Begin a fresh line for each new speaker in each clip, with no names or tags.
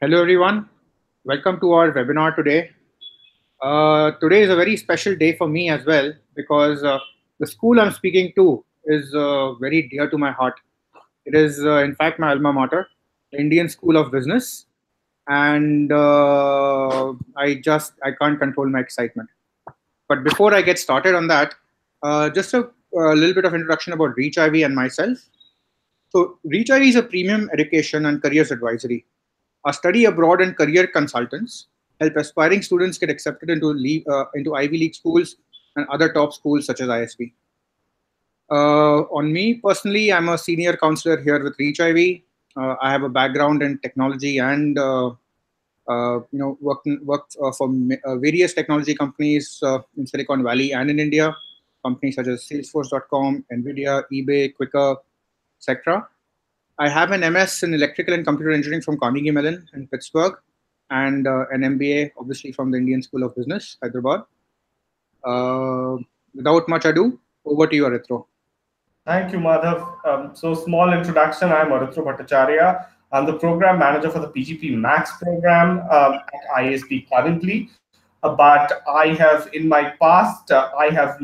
Hello everyone, welcome to our webinar today. Today is a very special day for me as well because the school I'm speaking to is very dear to my heart. It is in fact my alma mater, the Indian School of Business, and I can't control my excitement. But before I get started on that, just a little bit of introduction about ReachIvy and myself. So ReachIvy is a premium education and careers advisory. Our study abroad and career consultants help aspiring students get accepted into Ivy League schools and other top schools such as ISB. On me personally, I'm a senior counselor here with ReachIvy. I have a background in technology and worked for various technology companies in Silicon Valley and in India, companies such as Salesforce.com, Nvidia, eBay, Quicker, etc. I have an MS in Electrical and Computer Engineering from Carnegie Mellon in Pittsburgh, and an MBA, obviously, from the Indian School of Business, Hyderabad. Without much ado, over to you, Aritro.
Thank you, Madhav. So small introduction, I'm Aritro Bhattacharyya. I'm the program manager for the PGP Max program at ISB currently. But I have, in my past, I've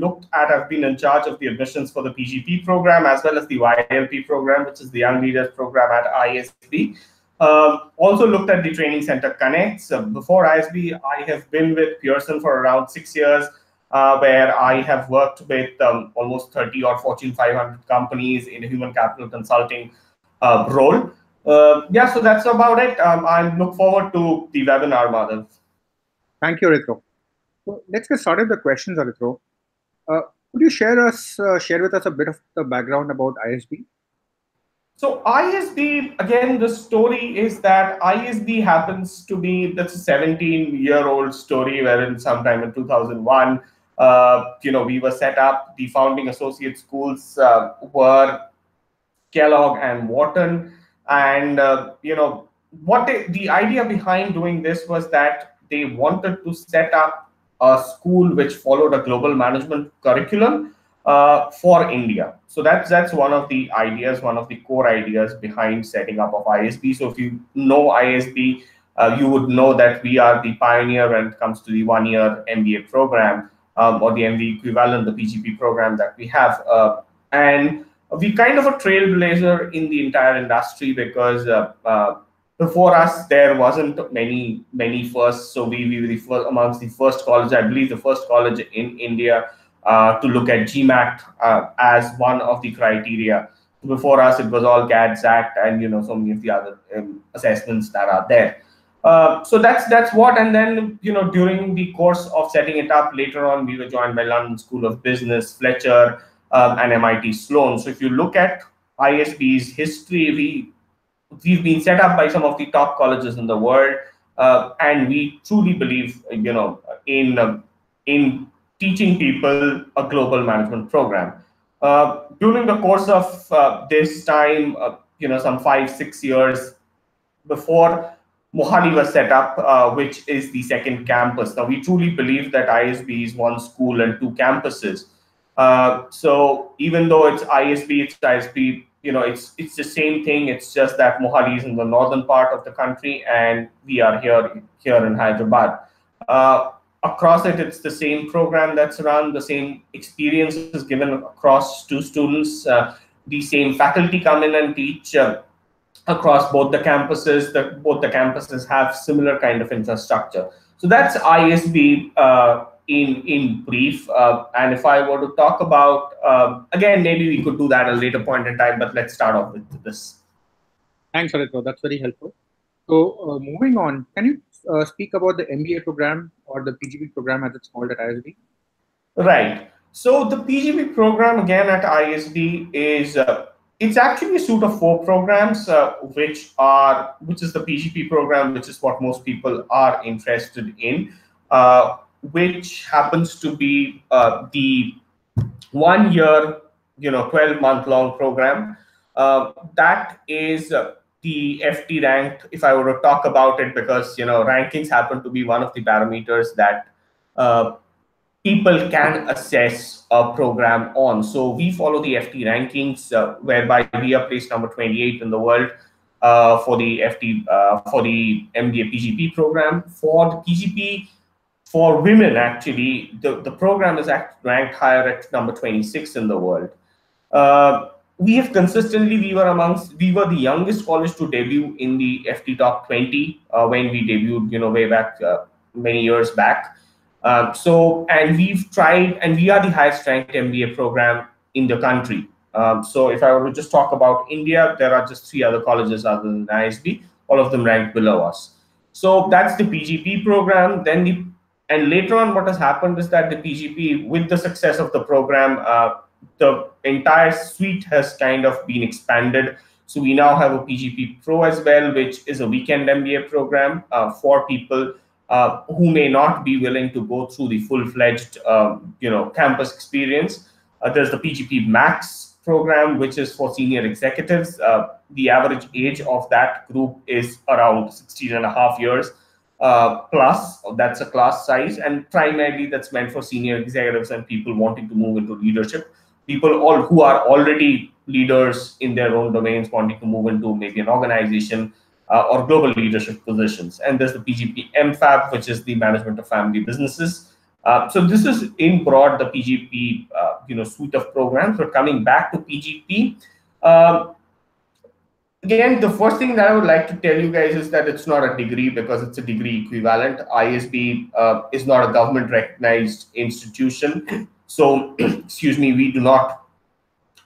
been in charge of the admissions for the PGP program as well as the YLP program, which is the Young Leaders program at ISB. Also looked at the Training Center Connects. Before ISB, I have been with Pearson for around 6 years. Where I have worked with almost 30 or Fortune 500 companies in a human capital consulting role. Yeah, so that's about it. I look forward to the webinar, Madhav.
Thank you, Aritro. So let's get started with the questions, Aritro. Could you share with us a bit of the background about ISB?
So ISB, again, the story is that ISB happens to be, that's a 17-year-old story wherein sometime in 2001, we were set up. The founding associate schools were Kellogg and Wharton. And, the idea behind doing this was that they wanted to set up a school which followed a global management curriculum for India. So that's one of the ideas, one of the core ideas behind setting up of ISB. So if you know ISB, you would know that we are the pioneer when it comes to the one-year MBA program or the MBA equivalent, the PGP program that we have. And we kind of a trailblazer in the entire industry because before us, there wasn't many firsts. So we were the first, amongst the first college, I believe the first college in India to look at Gmat as one of the criteria. Before us, it was all GAD, ZACT, and so many of the other assessments that are there. So that's what. And then during the course of setting it up, later on we were joined by London School of Business, Fletcher, and MIT Sloan. So if you look at ISB's history, we've been set up by some of the top colleges in the world, and we truly believe in teaching people a global management program. During the course of this time, some 5-6 years before, Mohali was set up, which is the second campus. Now, we truly believe that ISB is one school and two campuses. So even though it's ISB, it's the same thing. It's just that Mohali is in the northern part of the country, and we are here in Hyderabad. Across it, it's the same program that's run, the same experience is given across to students. The same faculty come in and teach across both the campuses. Both the campuses have similar kind of infrastructure. So that's ISB in brief. And if I were to talk about, again, maybe we could do that at a later point in time, but let's start off with this.
Thanks, Aritro. That's very helpful. So moving on, can you speak about the MBA program or the PGP program as it's called at ISB?
Right. So the PGP program again at ISB is it's actually a suite of 4 programs, which is the PGP program, which is what most people are interested in, which happens to be the 1 year, 12-month-long program. That is the FT ranked, if I were to talk about it, because rankings happen to be one of the parameters that people can assess a program on. So we follow the FT rankings, whereby we are placed number 28 in the world. for the for the MBA PGP program. For the PGP for women, actually, the program is ranked higher at number 26 in the world. We have consistently, we were the youngest college to debut in the FT Top 20 when we debuted, way back many years back. And we've tried, and we are the highest ranked MBA program in the country. So if I were to just talk about India, there are just 3 other colleges other than ISB, all of them ranked below us. So that's the PGP program. And later on, what has happened is that the PGP, with the success of the program, the entire suite has kind of been expanded. So we now have a PGP Pro as well, which is a weekend MBA program for people who may not be willing to go through the full-fledged, campus experience. There's the PGP Max program, which is for senior executives. The average age of that group is around 16.5 years plus. That's a class size, and primarily that's meant for senior executives and people wanting to move into leadership. People who are already leaders in their own domains wanting to move into maybe an organization or global leadership positions. And there's the PGP MFAB, which is the management of family businesses. So this is in broad the PGP suite of programs. But coming back to PGP, again, the first thing that I would like to tell you guys is that it's not a degree, because it's a degree equivalent. ISB is not a government recognized institution. So, excuse me, we do not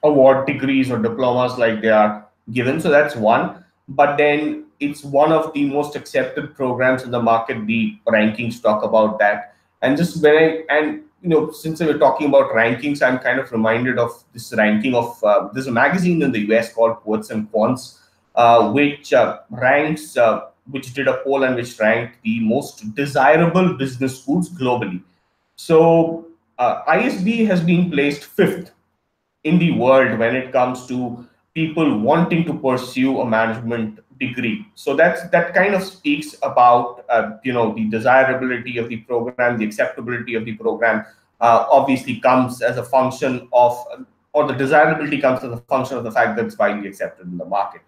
award degrees or diplomas like they are given. So that's one. But then it's one of the most accepted programs in the market. The rankings talk about that. And just since we were talking about rankings, I'm kind of reminded of this ranking of there's a magazine in the US called Quotes and Quants, which ranks, which did a poll and which ranked the most desirable business schools globally. So ISB has been placed 5th in the world when it comes to people wanting to pursue a management degree. So that kind of speaks about the desirability of the program, the acceptability of the program. Obviously comes as a function of, or the desirability comes as a function of the fact that it's widely accepted in the market.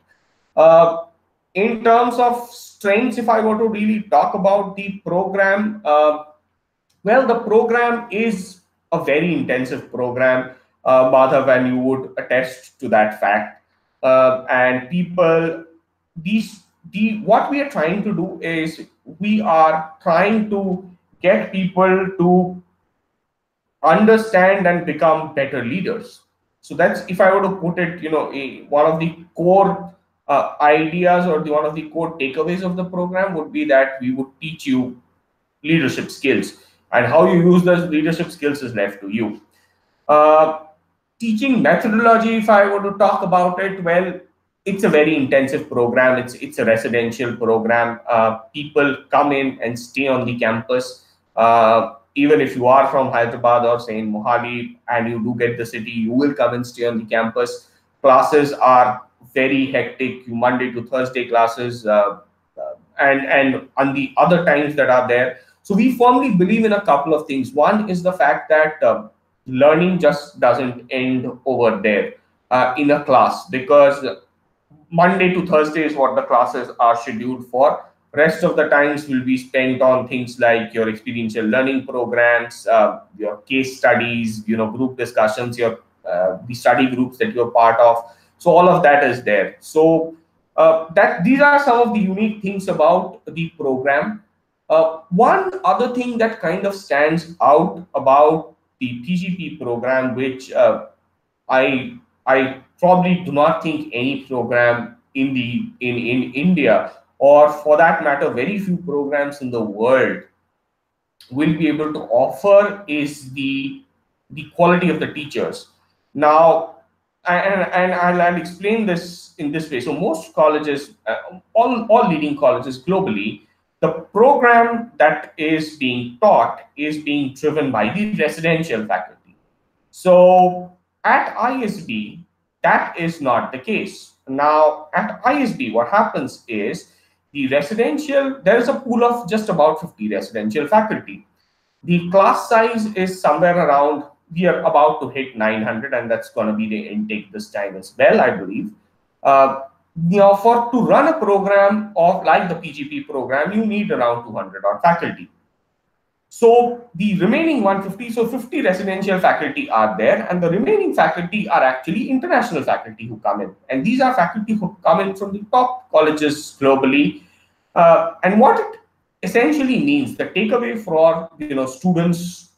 In terms of strengths, if I were to really talk about the program, well, the program is a very intensive program, Madhav, and you would attest to that fact. And people, what we are trying to do is we are trying to get people to understand and become better leaders. So that's, if I were to put it, one of the core ideas or one of the core takeaways of the program would be that we would teach you leadership skills, and how you use those leadership skills is left to you. Teaching methodology, if I were to talk about it, well, it's a very intensive program. It's a residential program. People come in and stay on the campus. Even if you are from Hyderabad or say in Mohali and you do get the city, you will come and stay on the campus. Classes are very hectic, Monday to Thursday classes, and on the other times that are there. So we firmly believe in a couple of things. One is the fact that learning just doesn't end over there in a class, because Monday to Thursday is what the classes are scheduled for. Rest of the times will be spent on things like your experiential learning programs, your case studies, group discussions, the study groups that you're part of. So all of that is there. So these are some of the unique things about the program. One other thing that kind of stands out about the PGP program, which I probably do not think any program in India, or for that matter, very few programs in the world will be able to offer, is the quality of the teachers. Now, and I'll explain this in this way. So most colleges, all leading colleges globally, the program that is being taught is being driven by the residential faculty. So at ISB, that is not the case. Now, at ISB, what happens is the residential, there is a pool of just about 50 residential faculty. The class size is somewhere around, we are about to hit 900, and that's going to be the intake this time as well, I believe. to run a program of like the PGP program, you need around 200 odd faculty. So the remaining 150, so 50 residential faculty are there, and the remaining faculty are actually international faculty who come in. And these are faculty who come in from the top colleges globally. And what it essentially means, the takeaway for students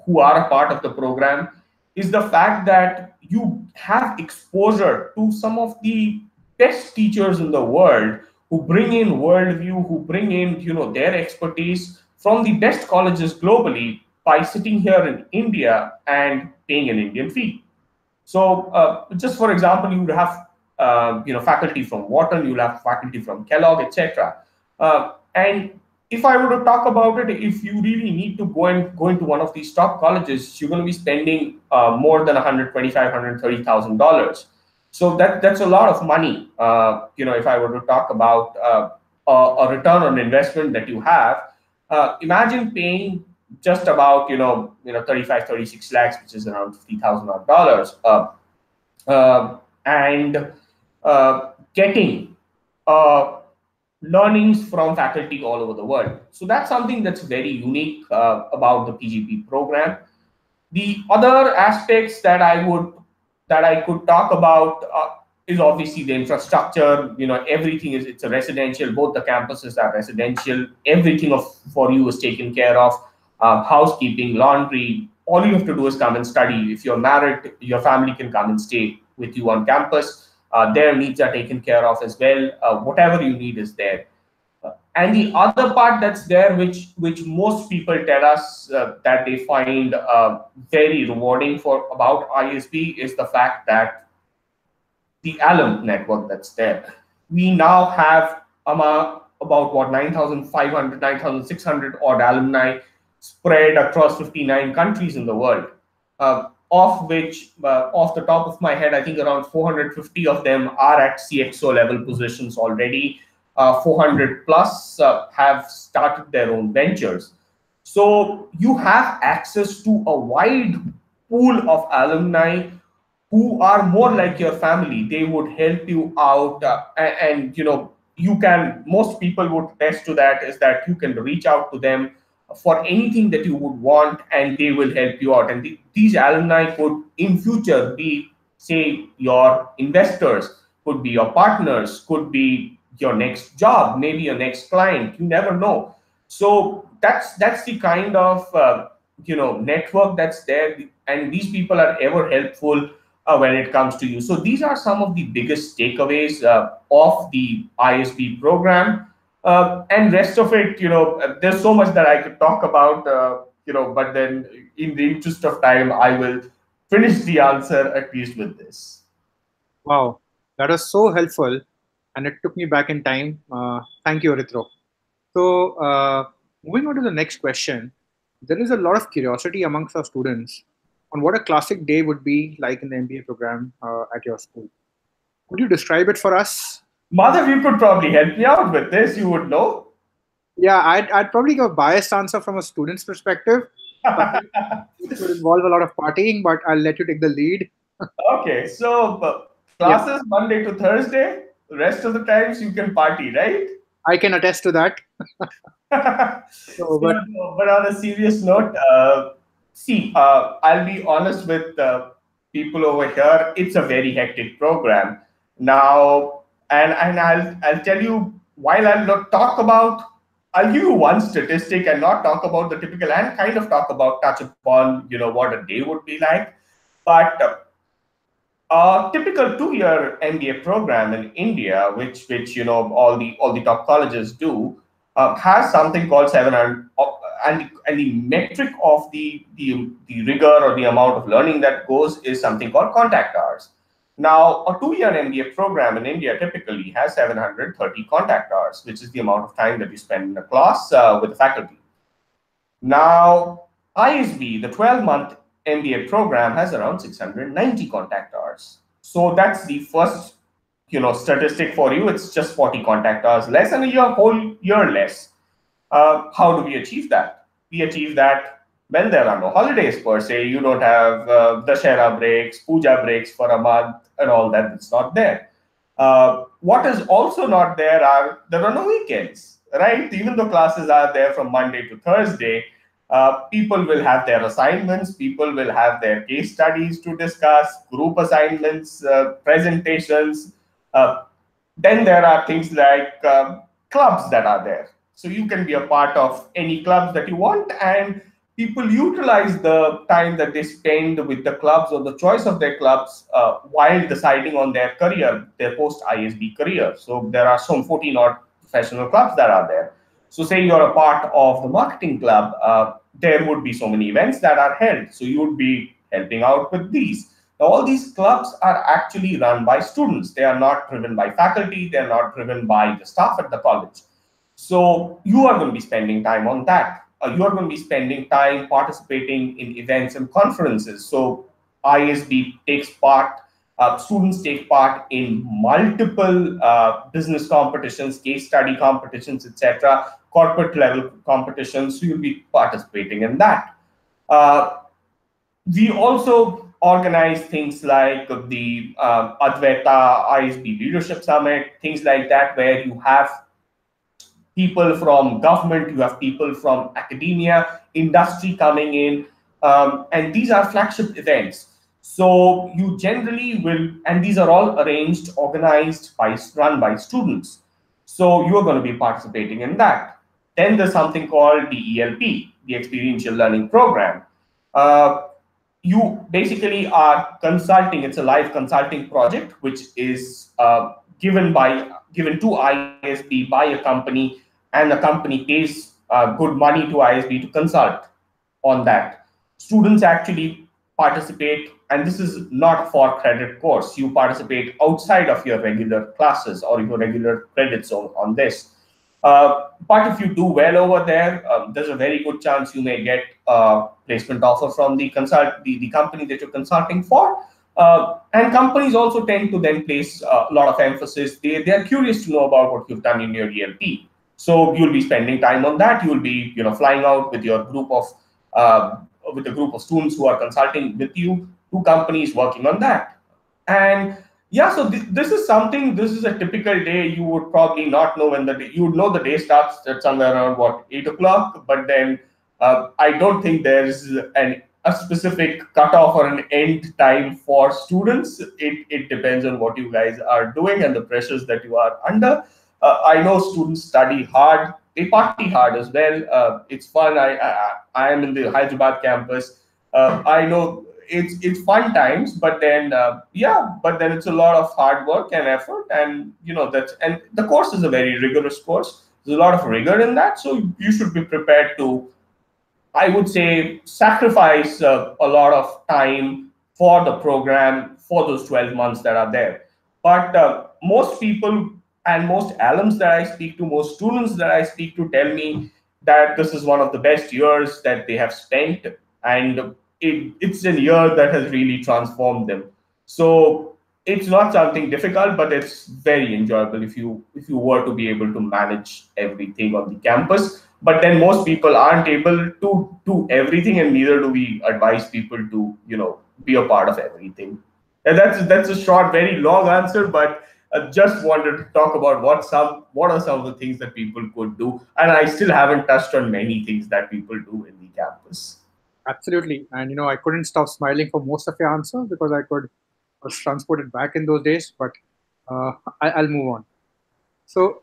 who are a part of the program, is the fact that you have exposure to some of the best teachers in the world who bring in worldview, who bring in their expertise from the best colleges globally by sitting here in India and paying an Indian fee. So just for example, you would have faculty from Wharton, you'll have faculty from Kellogg, etc. And if I were to talk about it, if you really need to go into one of these top colleges, you're going to be spending more than $125,000, $130,000. So that's a lot of money. If I were to talk about a return on investment that you have, imagine paying just about 35, 36 lakhs, which is around $50,000, and getting learnings from faculty all over the world. So that's something that's very unique about the PGP program. The other aspects that I could talk about is obviously the infrastructure. Everything it's a residential. Both the campuses are residential. Everything for you is taken care of. Housekeeping, laundry. All you have to do is come and study. If you're married, your family can come and stay with you on campus. Their needs are taken care of as well. Whatever you need is there. And the other part that's there, which most people tell us that they find very rewarding about ISB, is the fact that the alum network that's there. We now have about 9,500, 9,600 odd alumni spread across 59 countries in the world, of which, off the top of my head, I think around 450 of them are at CXO level positions already. 400 plus have started their own ventures. So you have access to a wide pool of alumni who are more like your family. They would help you out, and most people would attest to that, is that you can reach out to them for anything that you would want, and they will help you out. And these alumni could in future be, say, your investors, could be your partners, could be your next job, maybe your next client. You never know. So that's the kind of network that's there, and these people are ever helpful when it comes to you. So these are some of the biggest takeaways of the ISB program. And rest of it, there's so much that I could talk about, but then in the interest of time, I will finish the answer at least with this.
Wow, that was so helpful, and it took me back in time. Thank you, Aritro. So moving on to the next question, there is a lot of curiosity amongst our students on what a classic day would be like in the MBA program at your school. Could you describe it for us?
Madhav, you could probably help me out with this. You would know.
Yeah, I'd probably give a biased answer from a student's perspective. It would involve a lot of partying, but I'll let you take the lead.
Okay, so classes Monday to Thursday. The rest of the times you can party, right?
I can attest to that.
But on a serious note, I'll be honest with people over here. It's a very hectic program now, and I'll tell you, while I'll not talk about, I'll give you one statistic and not talk about the typical, and kind of touch upon what a day would be like. But a typical 2-year MBA program in India, which all the top colleges do, has something called 700, and the metric of the rigor or the amount of learning that goes is something called contact hours. Now, a 2-year MBA program in India typically has 730 contact hours, which is the amount of time that you spend in a class with the faculty. Now, ISB, the 12-month MBA program, has around 690 contact hours. So that's the first statistic for you. It's just 40 contact hours less, and a whole year less. How do we achieve that? We achieve that when there are no holidays per se. You don't have Dashera breaks, Puja breaks for a month, and all that. It's not there. What is also not there are no weekends, right? Even though classes are there from Monday to Thursday, people will have their assignments, people will have their case studies to discuss, group assignments, presentations. Then there are things like clubs that are there. So you can be a part of any clubs that you want, and people utilize the time that they spend with the clubs or the choice of their clubs while deciding on their career, their post-ISB career. So there are some 14 odd professional clubs that are there. So say you're a part of the marketing club, there would be so many events that are held. So you would be helping out with these. Now, all these clubs are actually run by students. They are not driven by faculty. They're not driven by the staff at the college. So you are going to be spending time on that. You are going to be spending time participating in events and conferences. So ISB takes part, students take part in multiple business competitions, case study competitions, etc., corporate level competitions. So you'll be participating in that. We also organize things like the Advaita ISB Leadership Summit, things like that, where you have people from government, you have people from academia, industry coming in, and these are flagship events. So you generally will, and these are all arranged, organized, run by students. So you are going to be participating in that. Then there's something called the ELP, the Experiential Learning Program. You basically are consulting. It's a live consulting project, which is given to ISB by a company, and the company pays good money to ISB to consult on that. Students actually participate, and this is not for credit course. You participate outside of your regular classes or your regular credits on this. But if you do well over there, there's a very good chance you may get a placement offer from the company that you're consulting for. And companies also tend to then place a lot of emphasis. They are curious to know about what you've done in your ELP. So you'll be spending time on that. You'll be, flying out with your group of with a group of students who are consulting with you to companies working on that. And yeah, so this is a typical day. You would probably not know when you would know the day starts at somewhere around 8 o'clock, but then I don't think there's a specific cutoff or an end time for students. It depends on what you guys are doing and the pressures that you are under. I know students study hard. They party hard as well. It's fun. I am in the Hyderabad campus. I know it's fun times, but then it's a lot of hard work and effort, and and the course is a very rigorous course. There's a lot of rigor in that, so you should be prepared to, I would say, sacrifice a lot of time for the program for those 12 months that are there. But most people and most alums that I speak to, most students that I speak to, tell me that this is one of the best years that they have spent, and it's a year that has really transformed them. So it's not something difficult, but it's very enjoyable if you were to be able to manage everything on the campus. But then most people aren't able to do everything, and neither do we advise people to be a part of everything. And that's a short, very long answer, but I just wanted to talk about what are some of the things that people could do, and I still haven't touched on many things that people do in the campus.
Absolutely. And, I couldn't stop smiling for most of your answer because I was transported back in those days, but I'll move on. So,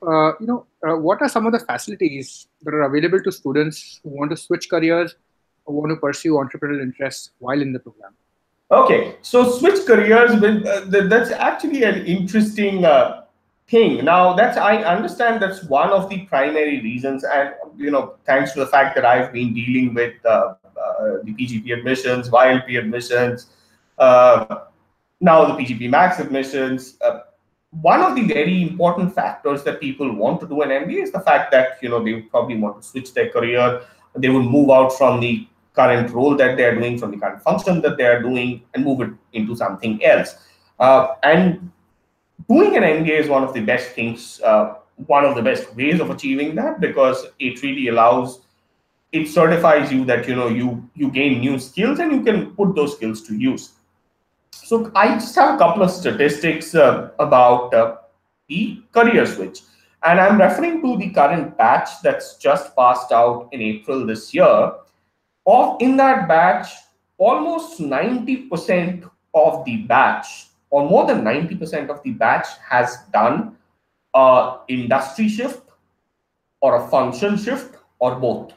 what are some of the facilities that are available to students who want to switch careers or want to pursue entrepreneurial interests while in the program?
Okay, so switch careers, that's actually an interesting thing. Now, I understand that's one of the primary reasons, and thanks to the fact that I've been dealing with the PGP admissions, YLP admissions, now the PGP Max admissions. One of the very important factors that people want to do an MBA is the fact that they probably want to switch their career. They will move out from the current role that they are doing, from the current function that they are doing, and move it into something else. And doing an MBA is one of the best things, one of the best ways of achieving that, because it really it certifies you that you gain new skills and you can put those skills to use. So I just have a couple of statistics about the career switch. And I'm referring to the current batch that's just passed out in April this year. In that batch, almost 90% of the batch, or more than 90% of the batch, has done a industry shift or a function shift or both.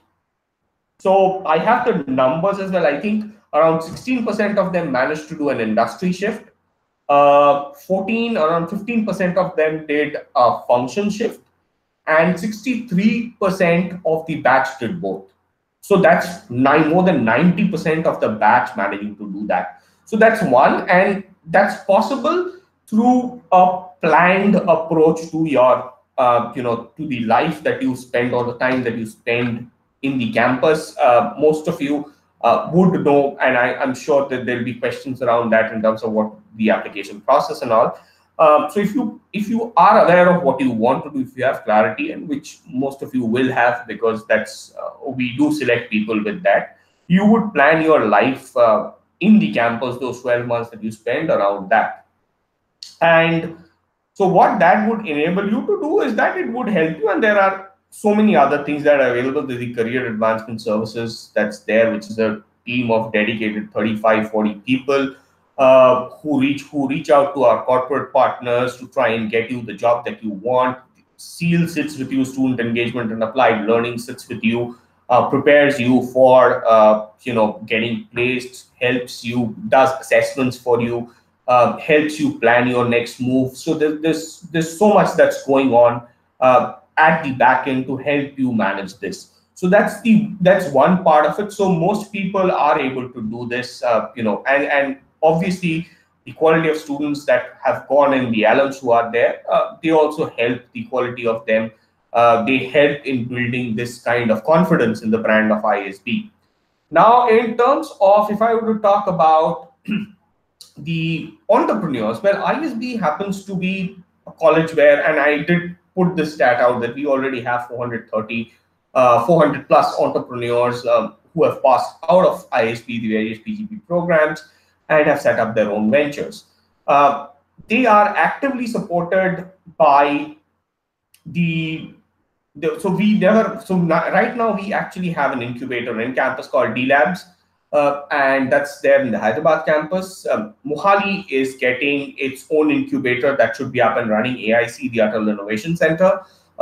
So I have the numbers as well. I think around 16% of them managed to do an industry shift. Around 15% of them did a function shift, and 63% of the batch did both. So that's more than 90% of the batch managing to do that. So that's one, and that's possible through a planned approach to your, to the life that you spend or the time that you spend in the campus. Most of you would know, and I'm sure that there'll be questions around that in terms of what the application process and all. So if you are aware of what you want to do, if you have clarity, and which most of you will have, because that's we do select people with that, you would plan your life in the campus, those 12 months that you spend around that. And so what that would enable you to do is that it would help you, and there are so many other things that are available. There's the career advancement services that's there, which is a team of dedicated 35-40 people who reach out to our corporate partners to try and get you the job that you want. SEAL sits with you, student engagement and applied learning sits with you, prepares you for getting placed, helps you, does assessments for you, helps you plan your next move. So there's so much that's going on at the back end to help you manage this. So that's one part of it. So most people are able to do this, and obviously the quality of students that have gone and the alums who are there, they also help the quality of them. They help in building this kind of confidence in the brand of ISB. Now, in terms of, if I were to talk about the entrepreneurs, well, ISB happens to be a college where, and I did put this stat out, that we already have 400 plus entrepreneurs who have passed out of ISB, the various PGP programs, and have set up their own ventures. They are actively supported by right now we actually have an incubator in campus called D Labs, and that's there in the Hyderabad campus. Mohali is getting its own incubator that should be up and running, AIC, the Atal Innovation Center.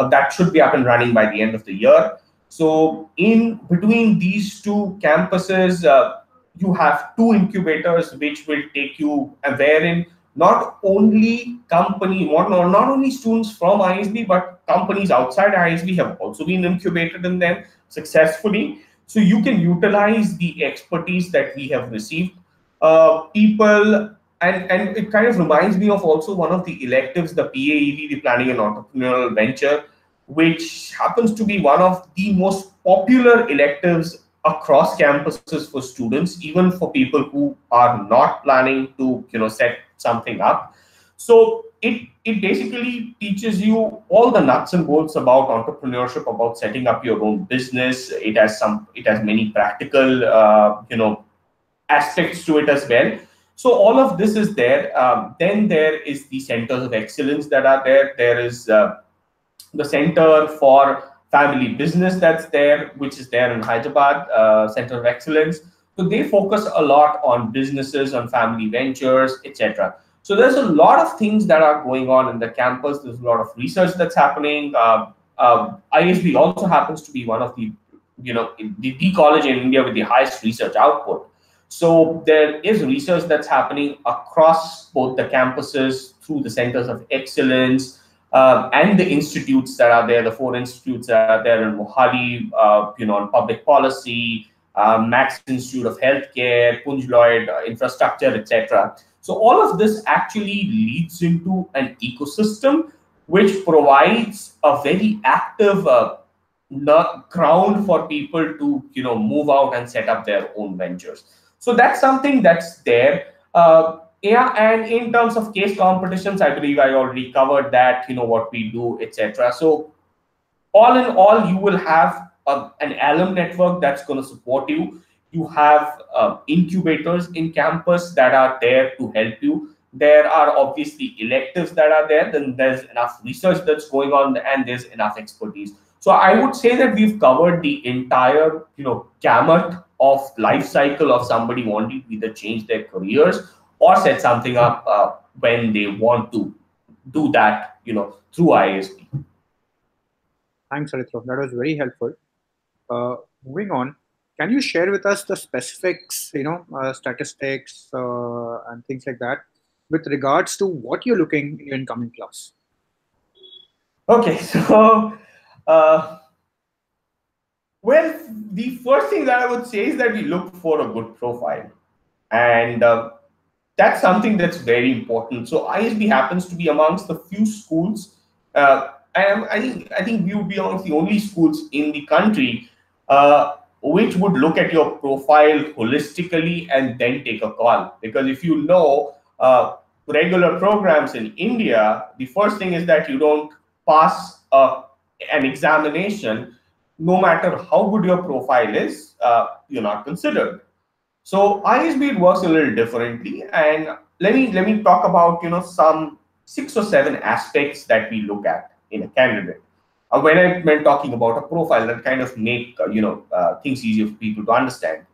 That should be up and running by the end of the year. So in between these two campuses, you have two incubators which will take you, wherein not only not only students from ISB, but companies outside ISB have also been incubated in them successfully. So you can utilize the expertise that we have received. People, and it kind of reminds me of also one of the electives, the PAEV, the Planning and Entrepreneurial Venture, which happens to be one of the most popular electives across campuses for students, even for people who are not planning to set something up. So it basically teaches you all the nuts and bolts about entrepreneurship, about setting up your own business. It has many practical aspects to it as well. So all of this is there. Then there is the centers of excellence that are there. There is the Center for Family Business that's there, which is there in Hyderabad, Center of Excellence. So they focus a lot on businesses, on family ventures, etc. So there's a lot of things that are going on in the campus. There's a lot of research that's happening. ISB also happens to be one of the college in India with the highest research output. So there is research that's happening across both the campuses through the centers of excellence and the institutes that are there. The 4 institutes that are there in Mohali, on public policy, Max Institute of Healthcare, Punj Lloyd Infrastructure, etc. So all of this actually leads into an ecosystem which provides a very active ground for people to move out and set up their own ventures. So that's something that's there. And in terms of case competitions, I believe I already covered that, what we do, etc. So all in all, you will have an alum network that's going to support you. You have incubators in campus that are there to help you. there are obviously electives that are there, then there's enough research that's going on, and there's enough expertise. So I would say that we've covered the entire, gamut of life cycle of somebody wanting to either change their careers or set something up when they want to do that, through ISB.
Thanks, Aritro. That was very helpful. Moving on, can you share with us the specifics, statistics and things like that with regards to what you're looking in your incoming class?
Okay, so well, the first thing that I would say is that we look for a good profile, and that's something that's very important. So ISB happens to be amongst the few schools, and I think we would be amongst the only schools in the country which would look at your profile holistically and then take a call. Because if you know regular programs in India, the first thing is that you don't pass an examination, no matter how good your profile is, you're not considered. So ISB works a little differently, and let me talk about some 6 or 7 aspects that we look at in a candidate. When I'm talking about a profile, that kind of make things easier for people to understand.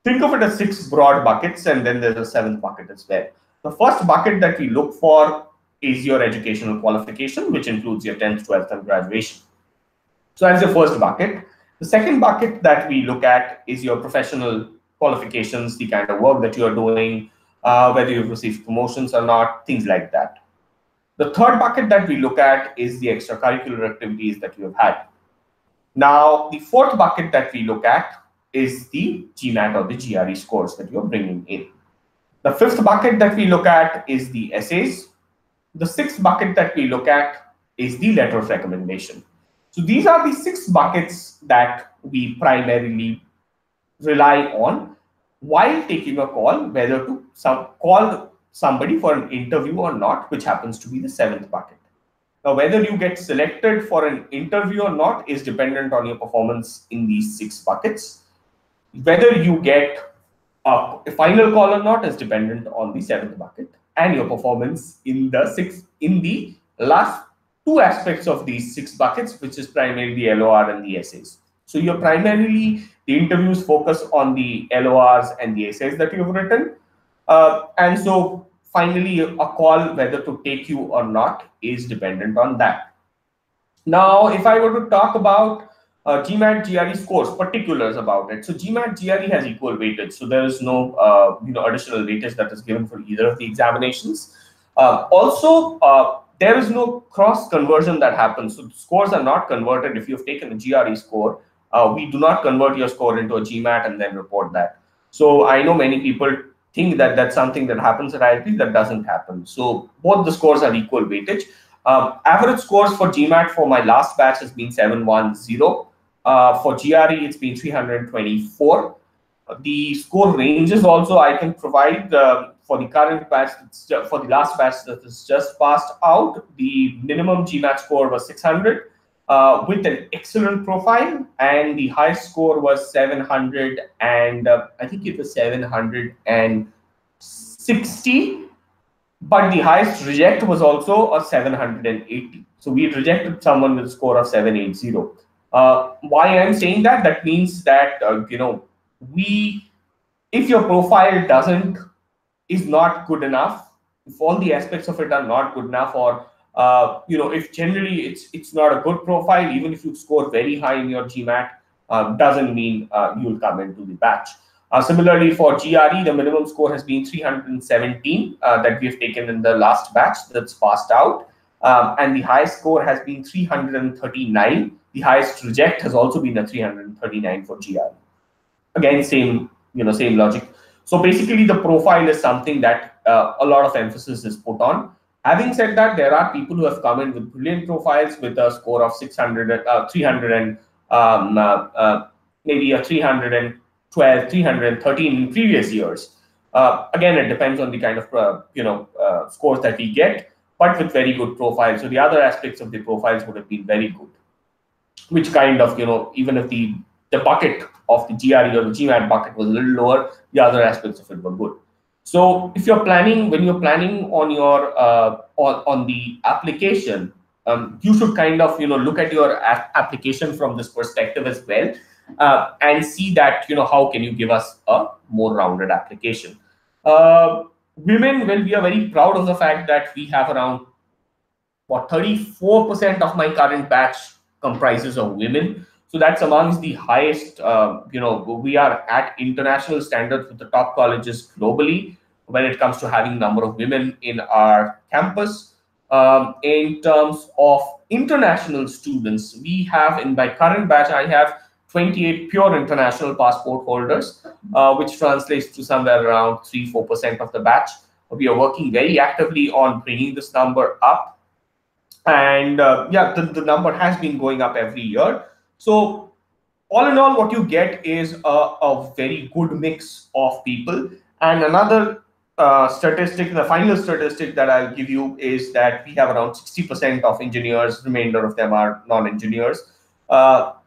Think of it as 6 broad buckets, and then there's a 7th bucket as well. The first bucket that we look for is your educational qualification, which includes your 10th, 12th, and graduation. So that's the first bucket. The second bucket that we look at is your professional qualifications, the kind of work that you are doing, whether you've received promotions or not, things like that. The third bucket that we look at is the extracurricular activities that you have had. Now, the fourth bucket that we look at is the Gmat or the GRE scores that you're bringing in. The fifth bucket that we look at is the essays. The sixth bucket that we look at is the letter of recommendation. So these are the 6 buckets that we primarily rely on while taking a call, whether to call somebody for an interview or not, which happens to be the 7th bucket. Now, whether you get selected for an interview or not is dependent on your performance in these 6 buckets. Whether you get a final call or not is dependent on the 7th bucket and your performance in the last 2 aspects of these 6 buckets, which is primarily the LOR and the essays. So you're primarily, the interviews focus on the LORs and the essays that you've written. And so finally, a call whether to take you or not is dependent on that. Now, if I were to talk about Gmat GRE scores, particulars about it. So Gmat GRE has equal weightage. So there is no additional weightage that is given for either of the examinations. Also, there is no cross conversion that happens. So the scores are not converted. If you've taken a GRE score, we do not convert your score into a Gmat and then report that. So I know many people think that that's something that happens at ISB. That doesn't happen. So both the scores are equal weightage. Average scores for Gmat for my last batch has been 710. For GRE, it's been 324. The score ranges also I can provide for the current batch, for the last batch that is just passed out. The minimum Gmat score was 600 with an excellent profile, and the highest score was 700, and I think it was 760. But the highest reject was also a 780. So we rejected someone with a score of 780. Why I'm saying that? That means that if your profile is not good enough, if all the aspects of it are not good enough, or if generally it's not a good profile, even if you score very high in your Gmat, doesn't mean you'll come into the batch. Similarly, for GRE, the minimum score has been 317 that we have taken in the last batch that's passed out, and the highest score has been 339. The highest reject has also been a 339 for GRE. Again, same logic. So basically, the profile is something that a lot of emphasis is put on. Having said that, there are people who have come in with brilliant profiles with a score of 300, 300 and maybe a 312, 313 in previous years. Again, it depends on the kind of scores that we get, but with very good profiles. So the other aspects of the profiles would have been very good, which kind of even if the bucket of the GRE or the Gmat bucket was a little lower, the other aspects of it were good. So if you're planning, when you're planning on your on the application, you should kind of look at your application from this perspective as well, and see that how can you give us a more rounded application. Uh, Women, well, we are very proud of the fact that we have around 34% of my current batch comprises of women. So that's amongst the highest. We are at international standards with the top colleges globally when it comes to having number of women in our campus. In terms of international students, we have in my current batch, I have 28 pure international passport holders, which translates to somewhere around 3-4% of the batch. We are working very actively on bringing this number up, and yeah, the number has been going up every year. So all in all, what you get is a very good mix of people. And another statistic, the final statistic that I'll give you, is that we have around 60% of engineers, remainder of them are non-engineers.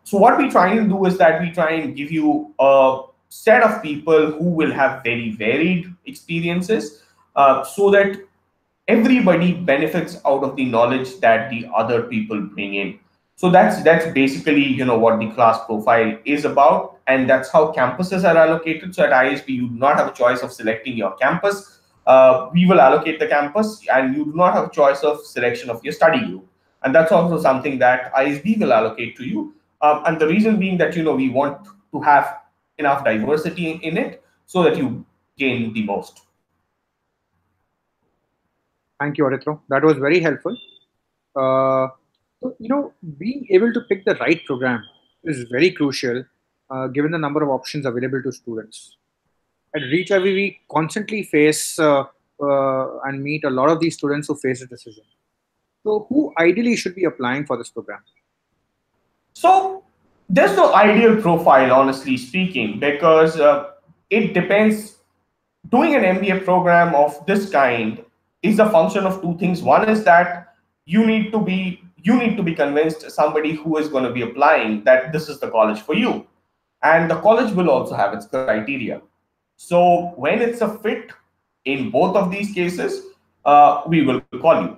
So what we try and do is that we try and give you a set of people who will have very varied experiences, so that everybody benefits out of the knowledge that the other people bring in. So that's basically what the class profile is about, and that's how campuses are allocated. So at ISB, you do not have a choice of selecting your campus. We will allocate the campus, and you do not have a choice of selection of your study group. And that's also something that ISB will allocate to you. And the reason being that we want to have enough diversity in it so that you gain the most.
Thank you, Aritro. That was very helpful. So, being able to pick the right program is very crucial, given the number of options available to students. At ReachIvy, we constantly face and meet a lot of these students who face a decision. So, who ideally should be applying for this program?
So there's no ideal profile, honestly speaking, because it depends. Doing an MBA program of this kind is a function of two things. One is that you need to be convinced somebody who is going to be applying that this is the college for you, and the college will also have its criteria. So when it's a fit in both of these cases, we will call you.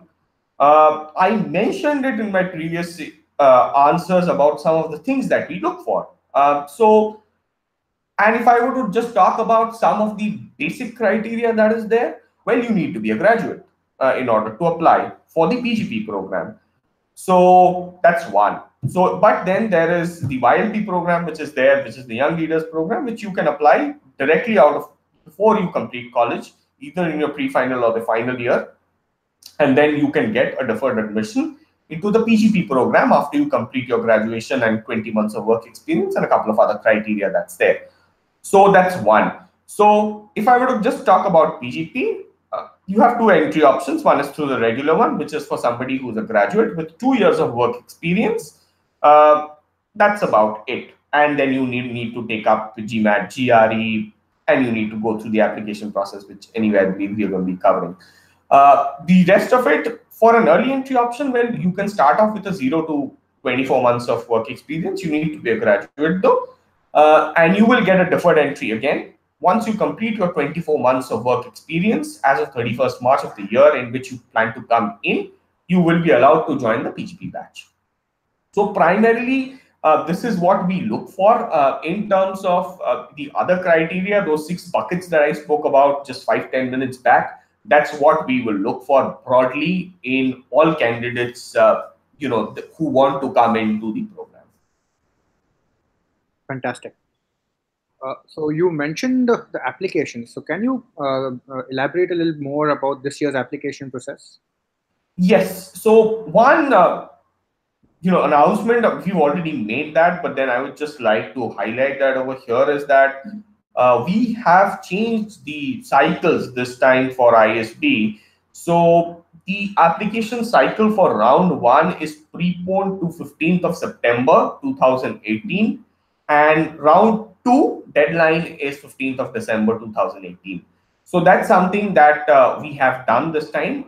I mentioned it in my previous answers about some of the things that we look for. And if I were to just talk about some of the basic criteria that is there, well, you need to be a graduate in order to apply for the PGP program. So that's one. So, but then there is the YLP program, which is there, which is the Young Leaders program, which you can apply directly out of before you complete college, either in your pre-final or the final year. And then you can get a deferred admission into the PGP program after you complete your graduation and 20 months of work experience and a couple of other criteria that's there. So that's one. So if I were to just talk about PGP, you have two entry options. One is through the regular one, which is for somebody who's a graduate with 2 years of work experience. That's about it. And then you need to take up Gmat, GRE, and you need to go through the application process, which anyway I believe we're going to be covering. The rest of it, for an early entry option, well, you can start off with a 0 to 24 months of work experience. You need to be a graduate though, and you will get a deferred entry again. Once you complete your 24 months of work experience as of 31st March of the year in which you plan to come in, you will be allowed to join the PGP batch. So primarily, this is what we look for in terms of the other criteria, those 6 buckets that I spoke about just 5-10 minutes back. That's what we will look for broadly in all candidates, who want to come into the program.
Fantastic. So you mentioned the application. So can you elaborate a little more about this year's application process?
Yes. So one, announcement, we've already made that, but then I would just like to highlight that over here is that we have changed the cycles this time for ISB. So the application cycle for round 1 is preponed to 15th of September 2018, and round 2 deadline is 15th of December 2018. So that's something that we have done this time,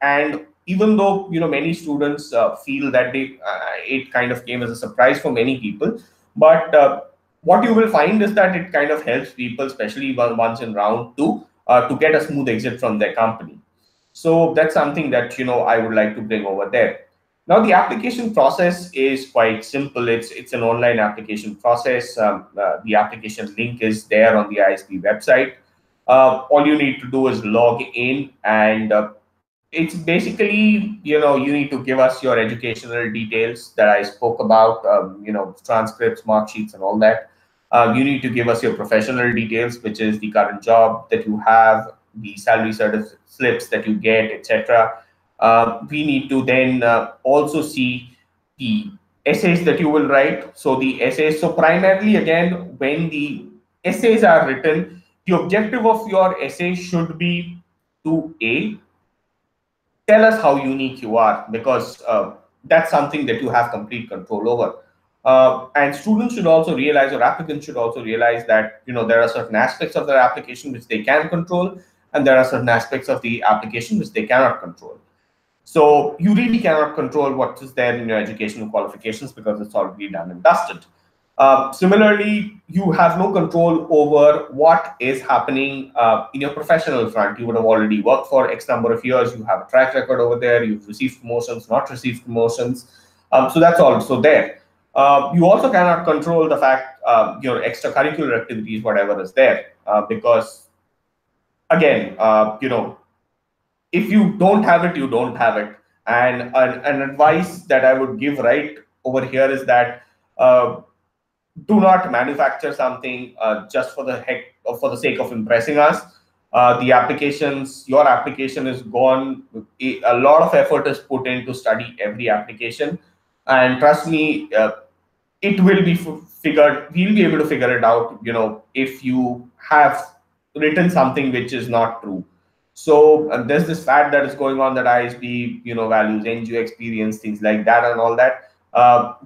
and even though many students feel that it kind of came as a surprise for many people, but what you will find is that it kind of helps people, especially once in round 2, to get a smooth exit from their company. So that's something that I would like to bring over there. Now the application process is quite simple. It's an online application process. The application link is there on the ISB website. All you need to do is log in, and it's basically you need to give us your educational details that I spoke about. Transcripts, mark sheets, and all that. You need to give us your professional details, which is the current job that you have, the salary slips that you get, etc. We need to then also see the essays that you will write. So the essays, so primarily again, when the essays are written, the objective of your essay should be to tell us how unique you are, because that's something that you have complete control over. And students should also realize, or applicants should also realize, that there are certain aspects of their application which they can control, and there are certain aspects of the application which they cannot control. So you really cannot control what is there in your educational qualifications, because it's already done and dusted. Similarly, you have no control over what is happening in your professional front. You would have already worked for X number of years. You have a track record over there. You've received promotions, not received promotions. So that's also there. You also cannot control the fact your extracurricular activities, whatever is there, because again, if you don't have it, you don't have it. And an advice that I would give right over here is that do not manufacture something just for the heck or for the sake of impressing us. Your application is gone. A lot of effort is put in to study every application, and trust me, it will be figured. We'll be able to figure it out. If you have written something which is not true. So there's this fad that is going on that ISB, values NGO experience, things like that, and all that.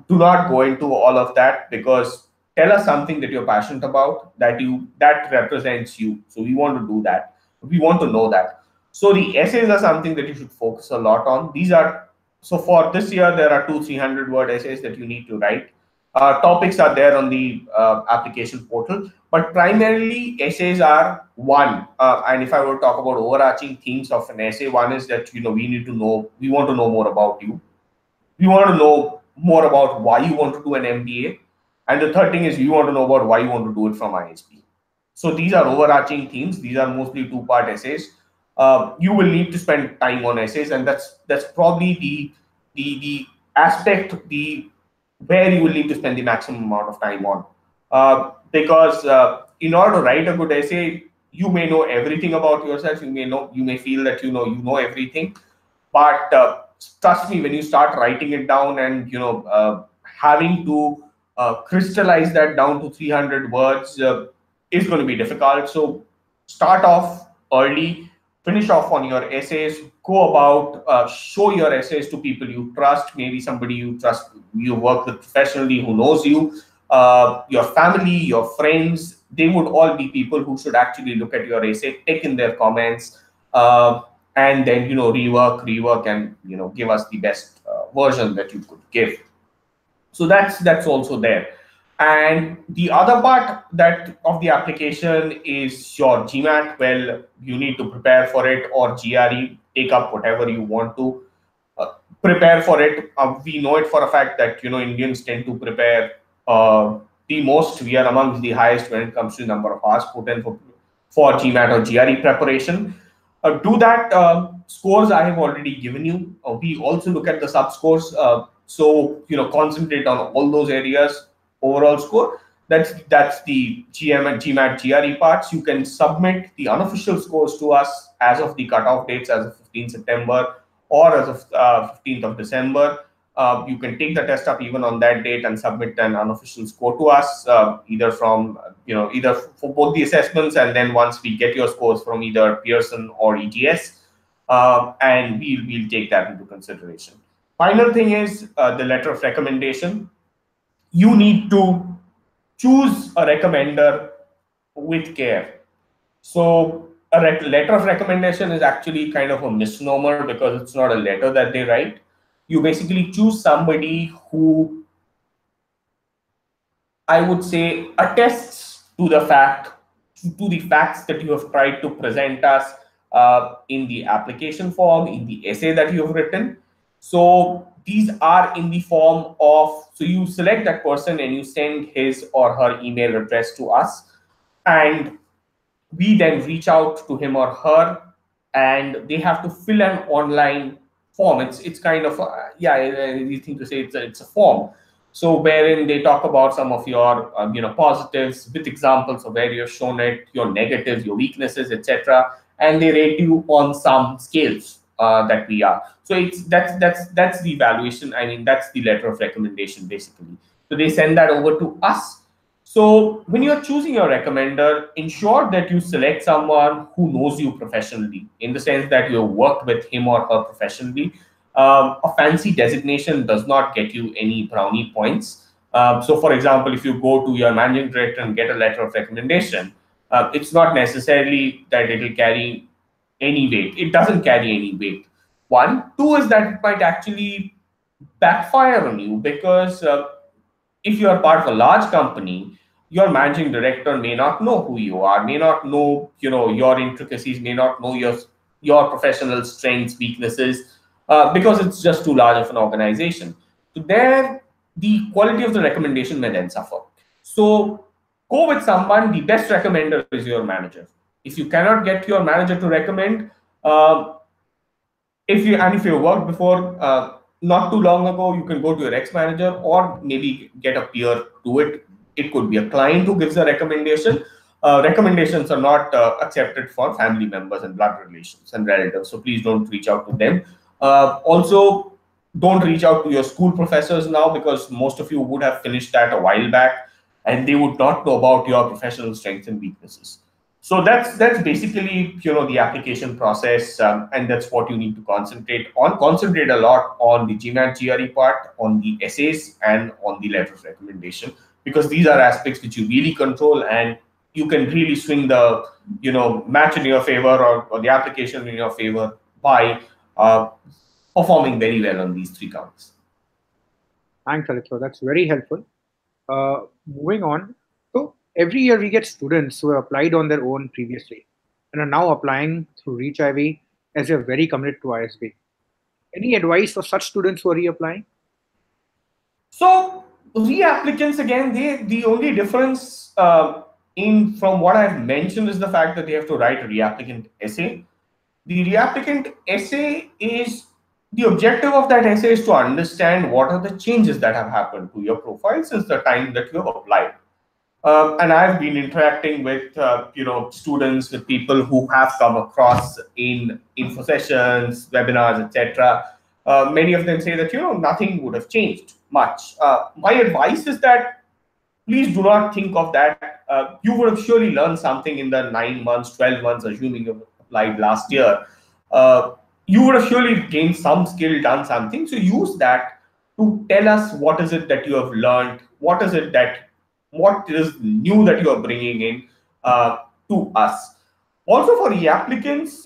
Do not go into all of that, because tell us something that you're passionate about, that represents you. So we want to do that. We want to know that. So the essays are something that you should focus a lot on. So for this year, there are 200-300 word essays that you need to write. Topics are there on the application portal, but primarily essays are one. And if I were to talk about overarching themes of an essay, one is that we want to know more about you. We want to know more about why you want to do an MBA. And the third thing is we want to know about why you want to do it from ISB. So these are overarching themes. These are mostly two-part essays. You will need to spend time on essays, and that's probably the aspect, where you will need to spend the maximum amount of time on. Because in order to write a good essay, you may know everything about yourself. You may feel that you know everything, but trust me, when you start writing it down and having to crystallize that down to 300 words is going to be difficult. So start off early, finish off on your essays, go about, show your essays to people you trust, maybe somebody you trust, you work with professionally, who knows you, your family, your friends. They would all be people who should actually look at your essay, take in their comments, and then rework, and give us the best version that you could give. So that's also there. And the other part of the application is your Gmat. Well, you need to prepare for it, or GRE, take up whatever you want to prepare for it. We know it for a fact that Indians tend to prepare the most. We are amongst the highest when it comes to the number of hours put in for Gmat or GRE preparation. Do that. Scores I have already given you. We also look at the sub scores. So concentrate on all those areas. Overall score. That's the Gmat GRE parts. You can submit the unofficial scores to us as of the cutoff dates, as of 15 September or as of 15th of December. You can take the test up even on that date and submit an unofficial score to us, either for both the assessments, and then once we get your scores from either Pearson or ETS, and we'll take that into consideration. Final thing is the letter of recommendation. You need to choose a recommender with care. So a letter of recommendation is actually kind of a misnomer, because it's not a letter that they write. You basically choose somebody who, I would say, attests to the fact to the facts that you have tried to present us in the application form, in the essay that you have written. So these are in the form of, so you select that person and you send his or her email address to us, and we then reach out to him or her, and they have to fill an online form. It's kind of you think to say it's a form. So wherein they talk about some of your positives with examples of where you have shown it, your negatives, your weaknesses, etc., and they rate you on some scales that we are. So that's the evaluation. I mean, that's the letter of recommendation basically. So they send that over to us. So when you're choosing your recommender, ensure that you select someone who knows you professionally, in the sense that you have worked with him or her professionally. A fancy designation does not get you any brownie points. So for example, if you go to your managing director and get a letter of recommendation, it's not necessarily that it will carry any weight. It doesn't carry any weight. One. Two is that it might actually backfire on you, because if you are part of a large company, your managing director may not know who you are, may not know your intricacies, may not know your professional strengths, weaknesses, because it's just too large of an organization. So there, the quality of the recommendation may then suffer. So go with someone. The best recommender is your manager. If you cannot get your manager to recommend, if you worked before, not too long ago, you can go to your ex-manager, or maybe get a peer to it. It could be a client who gives a recommendation. Recommendations are not accepted for family members and blood relations and relatives, so please don't reach out to them. Also, don't reach out to your school professors now, because most of you would have finished that a while back, and they would not know about your professional strengths and weaknesses. So that's basically the application process, and that's what you need to concentrate on. Concentrate a lot on the Gmat GRE part, on the essays, and on the letter of recommendation, because these are aspects which you really control, and you can really swing the match in your favor, or the application in your favor, by performing very well on these three counts.
Thanks, Aritro. That's very helpful. Moving on. So every year we get students who have applied on their own previously and are now applying through ReachIvy as they're very committed to ISB. Any advice for such students who are reapplying?
So reapplicants, again, the only difference from what I've mentioned is the fact that they have to write a reapplicant essay. The reapplicant essay is, the objective of that essay is to understand what are the changes that have happened to your profile since the time that you have applied. And I've been interacting with students, with people who have come across in info sessions, webinars, etc. Many of them say that nothing would have changed much. My advice is that please do not think of that. You would have surely learned something in the 9 months, 12 months, assuming you applied last year. You would have surely gained some skill, done something. So use that to tell us what is it that you have learned, what is new that you are bringing in to us. Also, for reapplicants,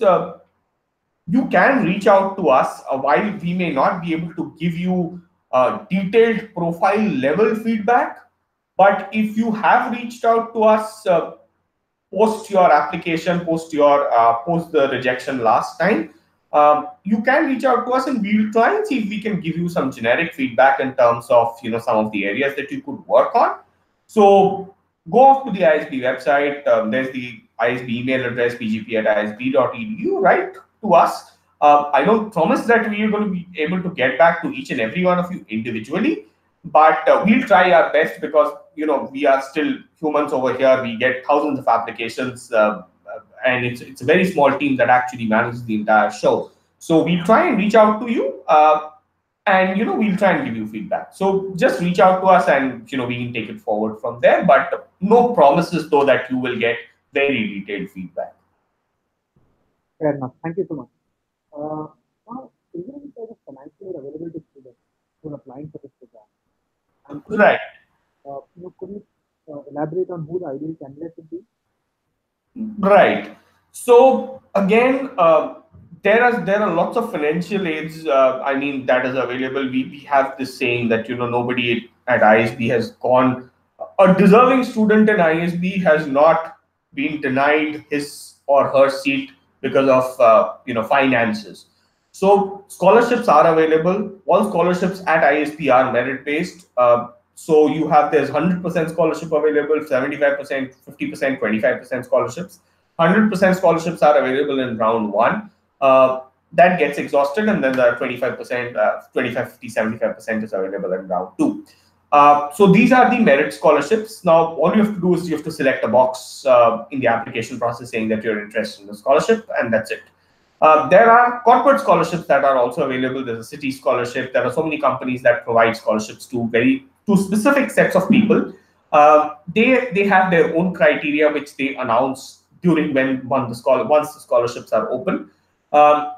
you can reach out to us. While we may not be able to give you detailed profile level feedback, but if you have reached out to us post your application, post the rejection last time, you can reach out to us, and we will try and see if we can give you some generic feedback in terms of some of the areas that you could work on. So go off to the ISB website. There's the ISB email address, pgp@isb.edu. Write to us. I don't promise that we are going to be able to get back to each and every one of you individually, but we'll try our best, because we are still humans over here. We get thousands of applications, and it's a very small team that actually manages the entire show. So we'll try and reach out to you. And we'll try and give you feedback. So just reach out to us, and we can take it forward from there. But no promises, though, that you will get very detailed feedback.
Fair enough. Thank you so much. Now, is there any kind of financial aid available to students who are applying for this program? And
Right.
Could you elaborate on who the ideal candidate would be?
Right. So again, there are lots of financial aids. That is available. We have this saying that nobody at ISB has gone. A deserving student in ISB has not been denied his or her seat because of finances. So scholarships are available. All scholarships at ISB are merit based. So you have there's 100% scholarship available, 75%, 50%, 25% scholarships. 100% scholarships are available in round one. That gets exhausted, and then the 25%, 25, 50, 75% is available in round two. So these are the merit scholarships. Now, all you have to do is you have to select a box in the application process saying that you're interested in the scholarship, and that's it. There are corporate scholarships that are also available. There's a city scholarship. There are so many companies that provide scholarships to specific sets of people. They have their own criteria which they announce during once the scholarships are open.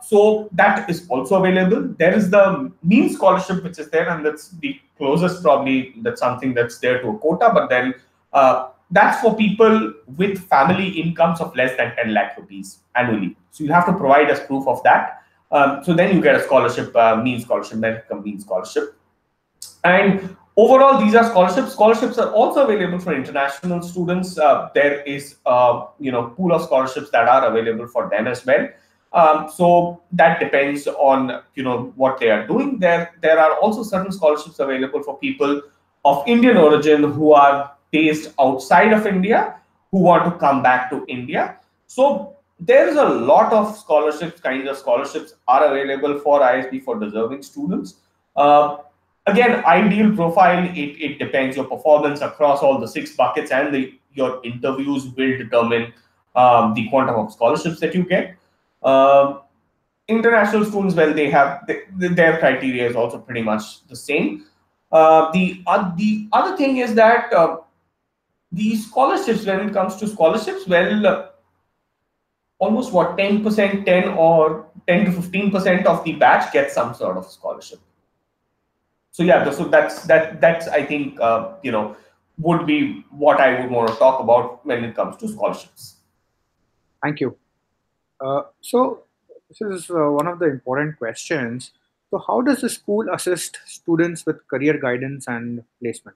So that is also available. There is the mean scholarship which is there, and that's the closest probably. That's something that's there to a quota, but then that's for people with family incomes of less than 10 lakh rupees annually. So you have to provide us proof of that. So then you get a scholarship, mean scholarship, merit mean scholarship. And overall, these are scholarships. Scholarships are also available for international students. There is pool of scholarships that are available for them as well. So that depends on what they are doing. There are also certain scholarships available for people of Indian origin who are based outside of India, who want to come back to India. So there is a lot of kinds of scholarships are available for ISB for deserving students. Again, ideal profile, it depends. Your performance across all the 6 buckets and your interviews will determine the quantum of scholarships that you get. International students, well, they have their criteria is also pretty much the same. The other thing is that the scholarships, when it comes to scholarships, well, almost 10 to 15% of the batch gets some sort of scholarship. So yeah, so that's I think would be what I would want to talk about when it comes to scholarships.
Thank you. So this is one of the important questions. So how does the school assist students with career guidance and placement?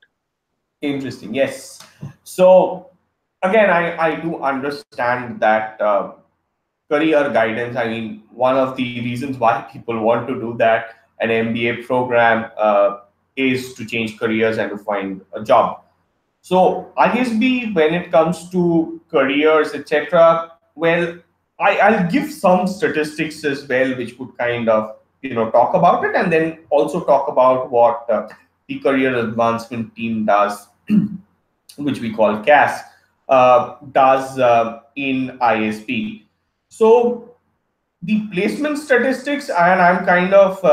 Interesting. Yes. So again, I do understand that career guidance. I mean, one of the reasons why people want to do that, an MBA program, is to change careers and to find a job. So ISB, when it comes to careers, etc., well, I'll give some statistics as well, which would kind of talk about it, and then also talk about what the career advancement team does, which we call CAS, does in ISB. So the placement statistics, and I'm kind of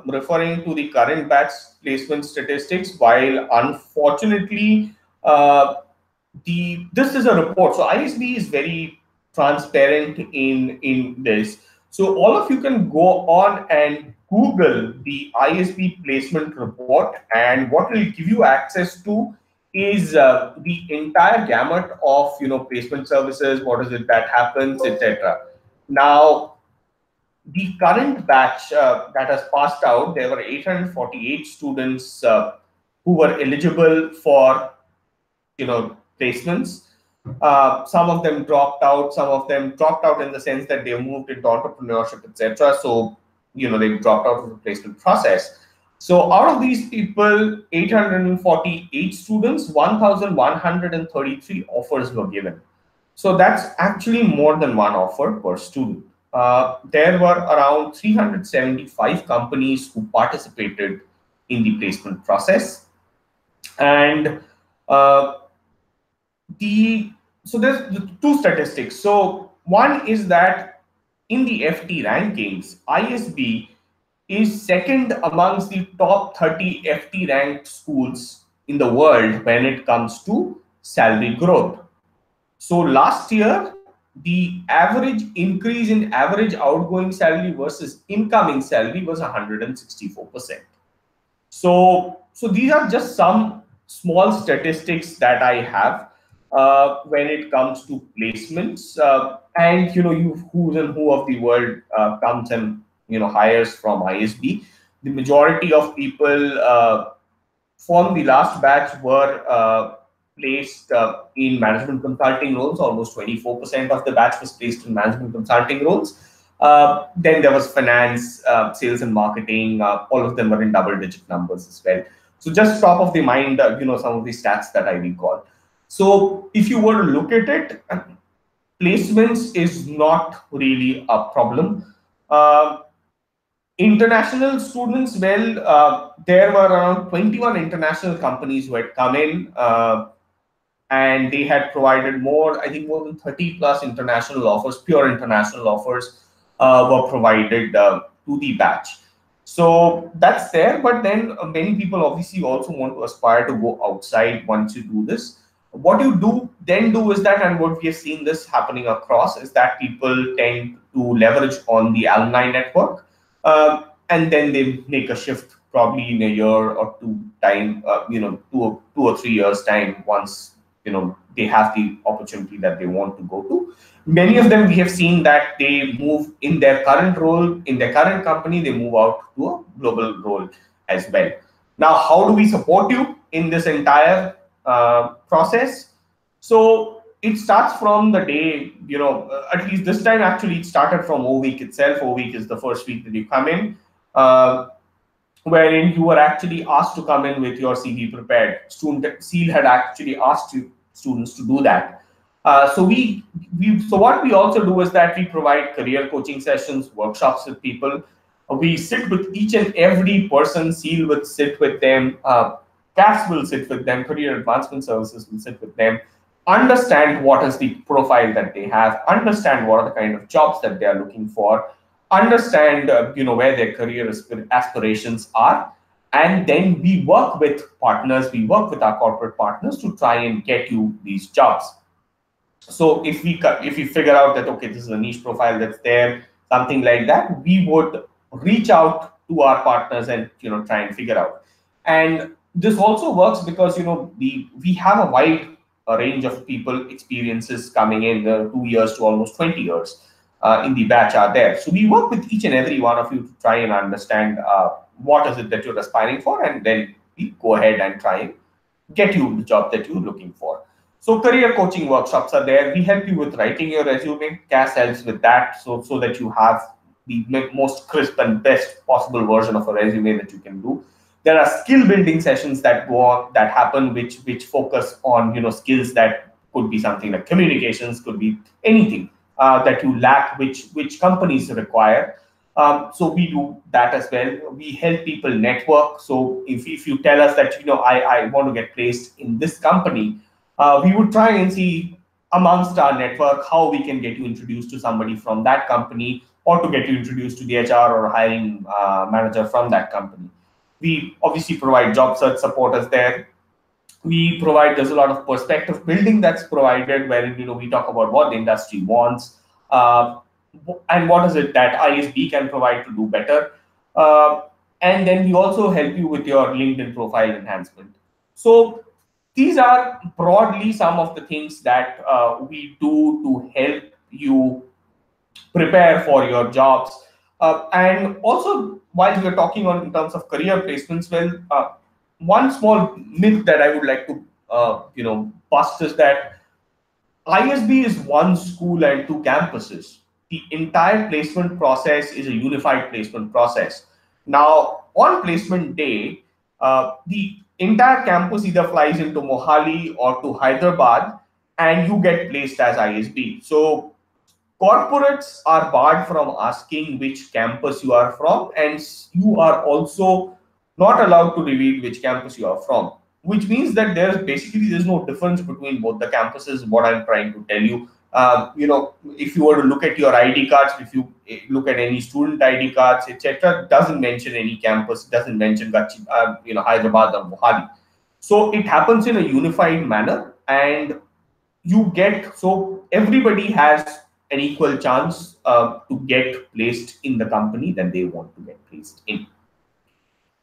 referring to the current batch placement statistics, while unfortunately this is a report. So ISB is very transparent in this. So all of you can go on and Google the ISB placement report, and what will give you access to is the entire gamut of placement services, what is it that happens, etc. Now, the current batch that has passed out, there were 848 students who were eligible for placements. Some of them dropped out. Some of them dropped out in the sense that they moved into entrepreneurship, etc. So they dropped out of the placement process. So out of these people, 848 students, 1,133 offers were given. So that's actually more than one offer per student. There were around 375 companies who participated in the placement process, and so there's the 2 statistics. So one is that in the FT rankings, ISB is second amongst the top 30 FT ranked schools in the world when it comes to salary growth. So last year, the average increase in average outgoing salary versus incoming salary was 164%. So these are just some small statistics that I have when it comes to placements, and who's and who of the world comes and hires from ISB. The majority of people from the last batch were placed in management consulting roles. Almost 24% of the batch was placed in management consulting roles. Then there was finance, sales and marketing. All of them were in double-digit numbers as well. So just top of the mind, some of the stats that I recall. So if you were to look at it, placements is not really a problem. International students, well, there were around 21 international companies who had come in, and they had provided I think more than 30 plus international offers, pure international offers were provided to the batch. So that's there, but then many people obviously also want to aspire to go outside once you do this. What you then do is that, and what we have seen this happening across, is that people tend to leverage on the alumni network, and then they make a shift probably in a year or two time, 2 or 3 years time, once they have the opportunity that they want to go to. Many of them, we have seen that they move in their current role, in their current company, they move out to a global role as well. Now, how do we support you in this entire process? So it starts from the day, at least this time, actually, it started from O week itself. O week is the first week that you come in, wherein you were actually asked to come in with your CV prepared. SEAL had actually asked students to do that. So what we also do is that we provide career coaching sessions, workshops with people. We sit with each and every person. SEAL will sit with them. CAS will sit with them. Career Advancement Services will sit with them. Understand what is the profile that they have. Understand what are the kind of jobs that they are looking for. Understand where their career aspirations are. And then we work with partners. We work with our corporate partners to try and get you these jobs. So if we figure out that, okay, this is a niche profile that's there, something like that, we would reach out to our partners and try and figure out. And this also works because we have a wide range of people experiences coming in, 2 years to almost 20 years in the batch are there. So we work with each and every one of you to try and understand what is it that you're aspiring for, and then we go ahead and try and get you the job that you're looking for. So career coaching workshops are there. We help you with writing your resume. CAS helps with that, so that you have the most crisp and best possible version of a resume that you can do. There are skill building sessions that happen, which focus on skills that could be something like communications, could be anything that you lack, which companies require. So we do that as well. We help people network. So if you tell us that I want to get placed in this company, we would try and see amongst our network how we can get you introduced to somebody from that company, or to get you introduced to the HR or hiring manager from that company. We obviously provide job search support as there. There's a lot of perspective building that's provided, wherein we talk about what the industry wants, and what is it that ISB can provide to do better. And then we also help you with your LinkedIn profile enhancement. So these are broadly some of the things that we do to help you prepare for your jobs. And also, while we are talking in terms of career placements, well, one small myth that I would like to bust is that ISB is one school and 2 campuses. The entire placement process is a unified placement process. Now, on placement day, the entire campus either flies into Mohali or to Hyderabad, and you get placed as ISB. So corporates are barred from asking which campus you are from, and you are also not allowed to reveal which campus you are from, which means that there's no difference between both the campuses. What I'm trying to tell you, if you were to look at your ID cards, if you look at any student ID cards, etc., doesn't mention any campus, doesn't mention Hyderabad or Mohali. So it happens in a unified manner, and so everybody has an equal chance to get placed in the company that they want to get placed in.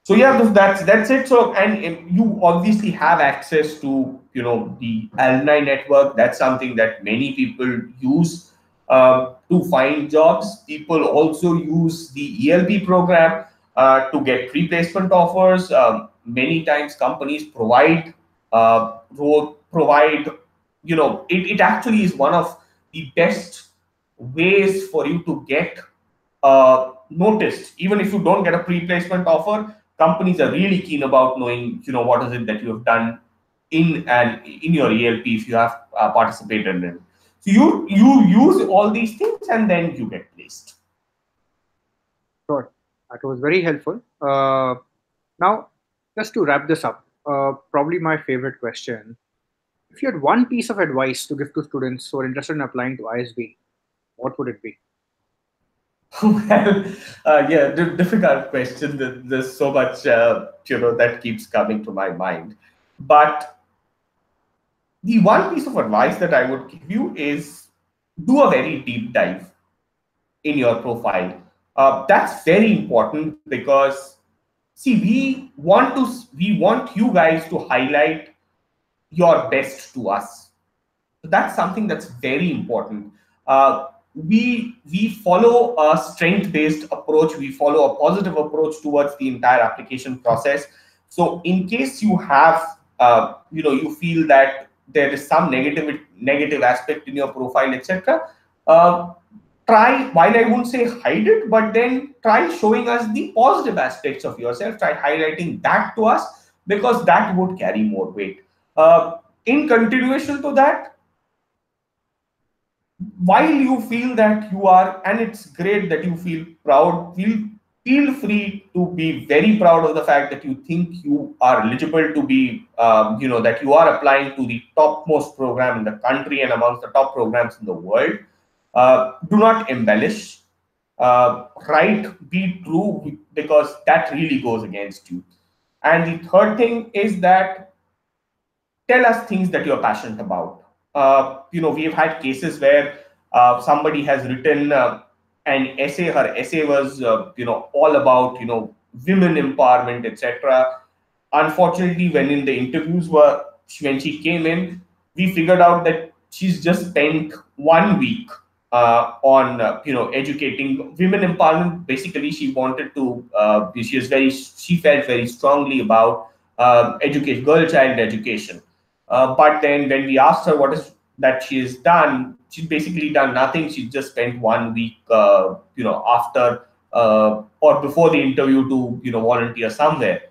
So yeah, that's it. So, and you obviously have access to the alumni network. That's something that many people use to find jobs. People also use the ELP program to get pre-placement offers. Many times companies provide provide, it actually is one of the best ways for you to get noticed. Even if you don't get a pre-placement offer, companies are really keen about knowing, what is it that you have done in your ELP if you have participated in it. So you use all these things and then you get placed.
Sure, that was very helpful. Now, just to wrap this up, probably my favorite question. If you had one piece of advice to give to students who are interested in applying to ISB, what would it be?
Well, yeah, difficult question. There's so much, that keeps coming to my mind. But the one piece of advice that I would give you is do a very deep dive in your profile. That's very important because, see, we want you guys to highlight your best to us. So that's something that's very important. We follow a strength-based approach. We follow a positive approach towards the entire application process. So in case you have, you feel that there is some negative aspect in your profile, etc., try, while I won't say hide it, but then try showing us the positive aspects of yourself. Try highlighting that to us, because that would carry more weight. In continuation to that, while you feel that you are, and it's great that you feel proud, feel free to be very proud of the fact that you think you are eligible to be, that you are applying to the topmost program in the country and amongst the top programs in the world. Do not embellish. Write, be true, because that really goes against you. And the third thing is that tell us things that you're passionate about. We've had cases where somebody has written an essay. Her essay was, all about, women empowerment, etc. Unfortunately, when in the interviews when she came in, we figured out that she's just spent 1 week on, educating women empowerment. Basically, she wanted to. She felt very strongly about education, girl child education. But then when we asked her what is that she has done, she's basically done nothing. She just spent 1 week, after or before the interview to, volunteer somewhere.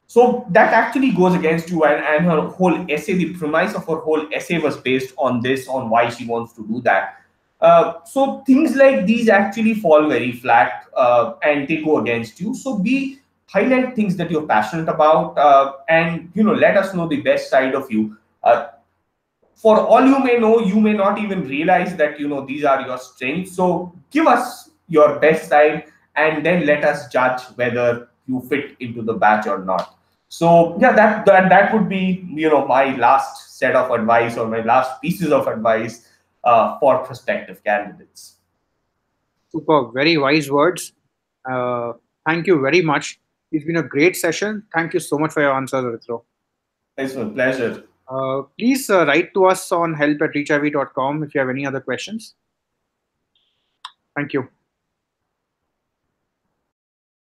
So that actually goes against you, and her whole essay, the premise of her whole essay was based on this, on why she wants to do that. So things like these actually fall very flat, and they go against you. So highlight things that you're passionate about, and let us know the best side of you. For all you may know, you may not even realize that these are your strengths. So give us your best side, and then let us judge whether you fit into the batch or not. So yeah, that would be my last set of advice, or my last pieces of advice for prospective candidates.
Super, very wise words. Thank you very much. It's been a great session. Thank you so much for your answers, Aritro.
It's my pleasure.
Please write to us on help@reachiv.com if you have any other questions. Thank you.